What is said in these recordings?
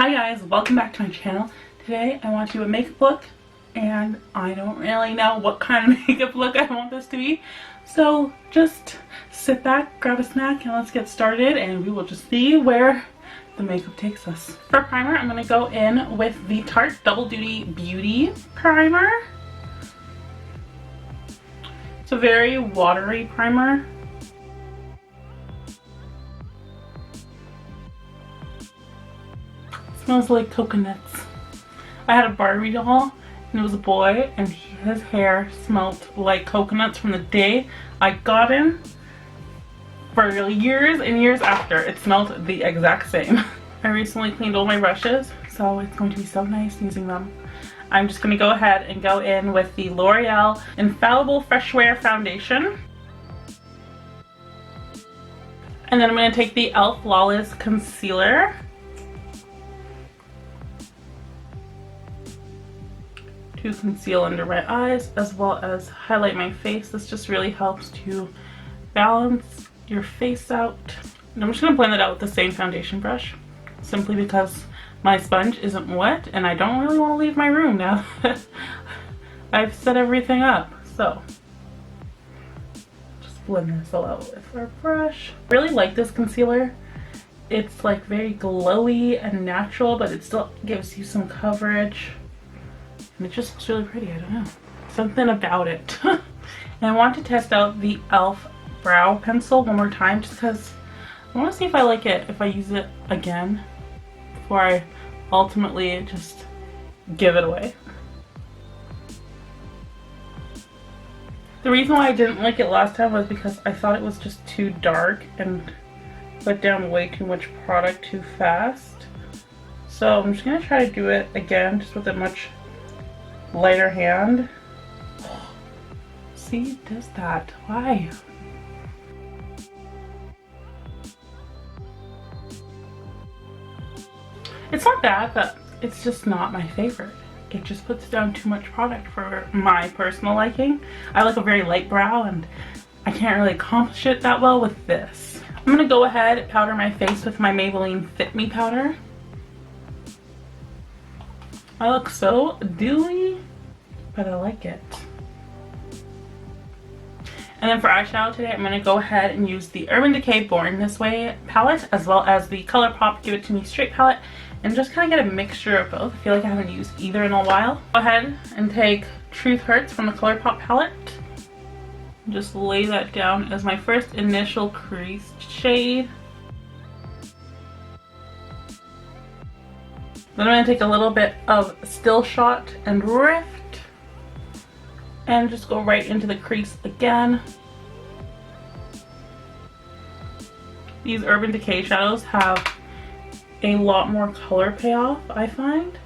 Hi guys, welcome back to my channel. Today I want to do a makeup look and I don't really know what kind of makeup look I want this to be. So just sit back, grab a snack, and let's get started and we will just see where the makeup takes us. For primer, I'm going to go in with the Tarte Double Duty Beauty Primer. It's a very watery primer. Smells like coconuts. I had a Barbie doll and it was a boy and his hair smelled like coconuts from the day I got him. For years and years after, it smelled the exact same. I recently cleaned all my brushes, so it's going to be so nice using them. I'm just going to go ahead and go in with the L'Oreal Infallible Fresh Wear Foundation. And then I'm going to take the E.L.F. Flawless Concealer. To conceal under my eyes as well as highlight my face. This just really helps to balance your face out. And I'm just going to blend it out with the same foundation brush simply because my sponge isn't wet and I don't really want to leave my room now that I've set everything up. So just blend this all out with our brush. I really like this concealer. It's like very glowy and natural, but it still gives you some coverage. And it just looks really pretty, I don't know. Something about it. And I want to test out the E.L.F. brow pencil one more time just because I want to see if I like it, if I use it again before I ultimately just give it away. The reason why I didn't like it last time was because I thought it was just too dark and put down way too much product too fast. So I'm just going to try to do it again just with a much lighter hand. See, it does that. Why? It's not bad, but it's just not my favorite. It just puts down too much product for my personal liking. I like a very light brow and I can't really accomplish it that well with this. I'm gonna go ahead and powder my face with my Maybelline Fit Me Powder. I look so dewy, but I like it. And then for eyeshadow today, I'm going to go ahead and use the Urban Decay Born This Way palette, as well as the Colourpop Give It To Me Straight palette, and just kind of get a mixture of both. I feel like I haven't used either in a while. Go ahead and take Truth Hurts from the Colourpop palette. Just lay that down as my first initial crease shade. Then I'm going to take a little bit of Still Shot and Rift and just go right into the crease again. These Urban Decay shadows have a lot more color payoff, I find.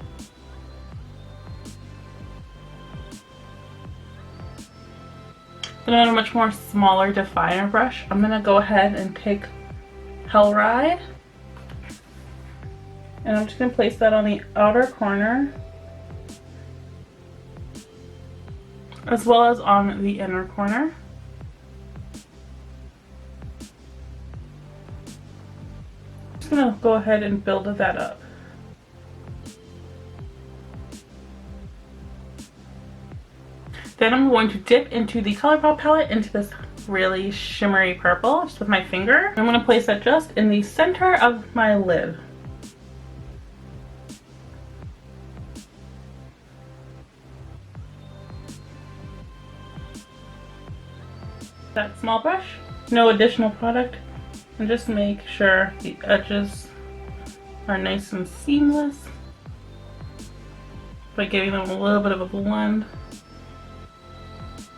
Then on a much more smaller definer brush, I'm going to go ahead and take F.A.R.A.H. And I'm just going to place that on the outer corner as well as on the inner corner. I'm just going to go ahead and build that up. Then I'm going to dip into the Colourpop palette into this really shimmery purple just with my finger. I'm going to place that just in the center of my lid. That small brush, no additional product, and just make sure the edges are nice and seamless by giving them a little bit of a blend.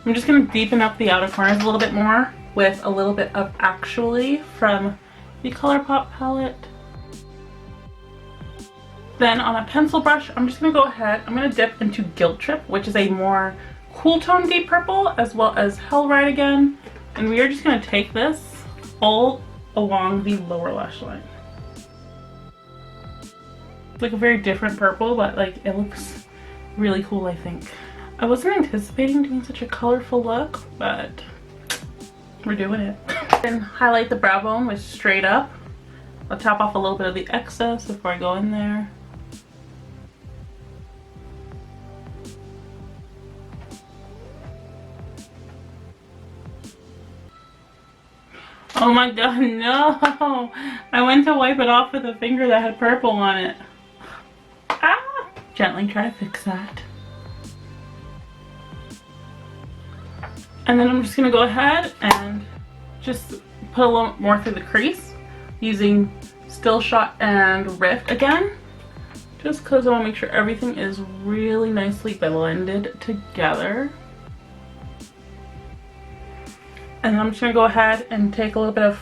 I'm just going to deepen up the outer corners a little bit more with a little bit of Actually from the Colourpop palette. Then on a pencil brush, I'm just going to go ahead, I'm going to dip into Guilt Trip, which is a more cool tone deep purple, as well as F.A.R.A.H. again. And we are just going to take this all along the lower lash line. It's like a very different purple, but like it looks really cool, I think. I wasn't anticipating doing such a colorful look, but we're doing it. Then highlight the brow bone with Straight Up. I'll tap off a little bit of the excess before I go in there. my god, no! I went to wipe it off with a finger that had purple on it. Ah! Gently try to fix that. And then I'm just gonna go ahead and just put a little more through the crease using Still Shot and Rift again. Just because I want to make sure everything is really nicely blended together. And then I'm just going to go ahead and take a little bit of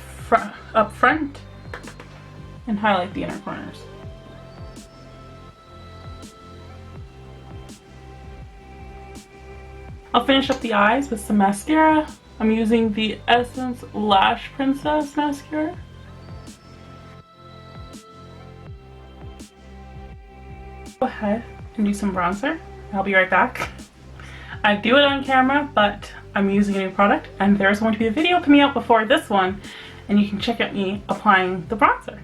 up front and highlight the inner corners. I'll finish up the eyes with some mascara. I'm using the Essence Lash Princess mascara. Go ahead and do some bronzer. I'll be right back. I do it on camera, but I'm using a new product, and there's going to be a video coming out before this one, and you can check out me applying the bronzer.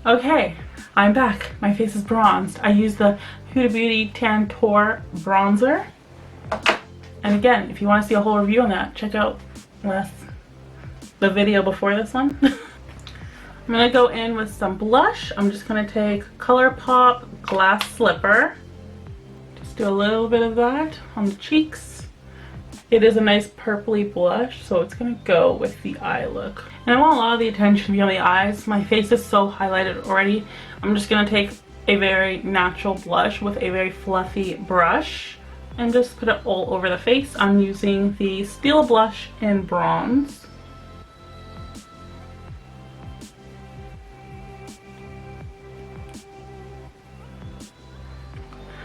Okay, I'm back. My face is bronzed. I use the Huda Beauty Tantour bronzer. And again, if you want to see a whole review on that, check out the video before this one. I'm going to go in with some blush. I'm just going to take Colourpop Glass Slipper. Just do a little bit of that on the cheeks. It is a nice purpley blush, so it's going to go with the eye look. And I want a lot of the attention to be on the eyes. My face is so highlighted already. I'm just going to take a very natural blush with a very fluffy brush and just put it all over the face. I'm using the Steel Blush in Bronze.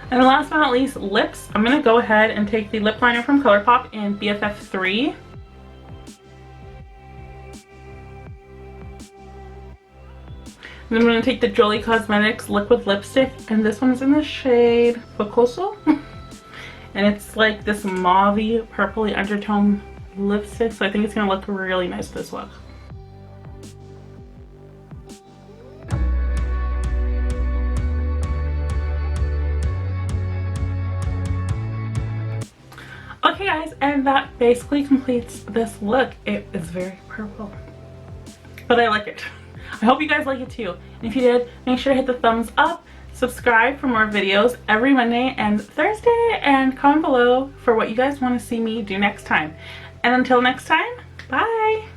And last but not least, lips. I'm going to go ahead and take the lip liner from Colourpop in BFF3. And I'm going to take the Jolii Cosmetics liquid lipstick, and this one's in the shade Focoso. And it's like this mauve-y, purpley undertone lipstick, so I think it's going to look really nice this look. Okay guys, and that basically completes this look. It is very purple, but I like it. I hope you guys like it too. And if you did, make sure to hit the thumbs up, subscribe for more videos every Monday and Thursday, and comment below for what you guys want to see me do next time. And until next time, bye!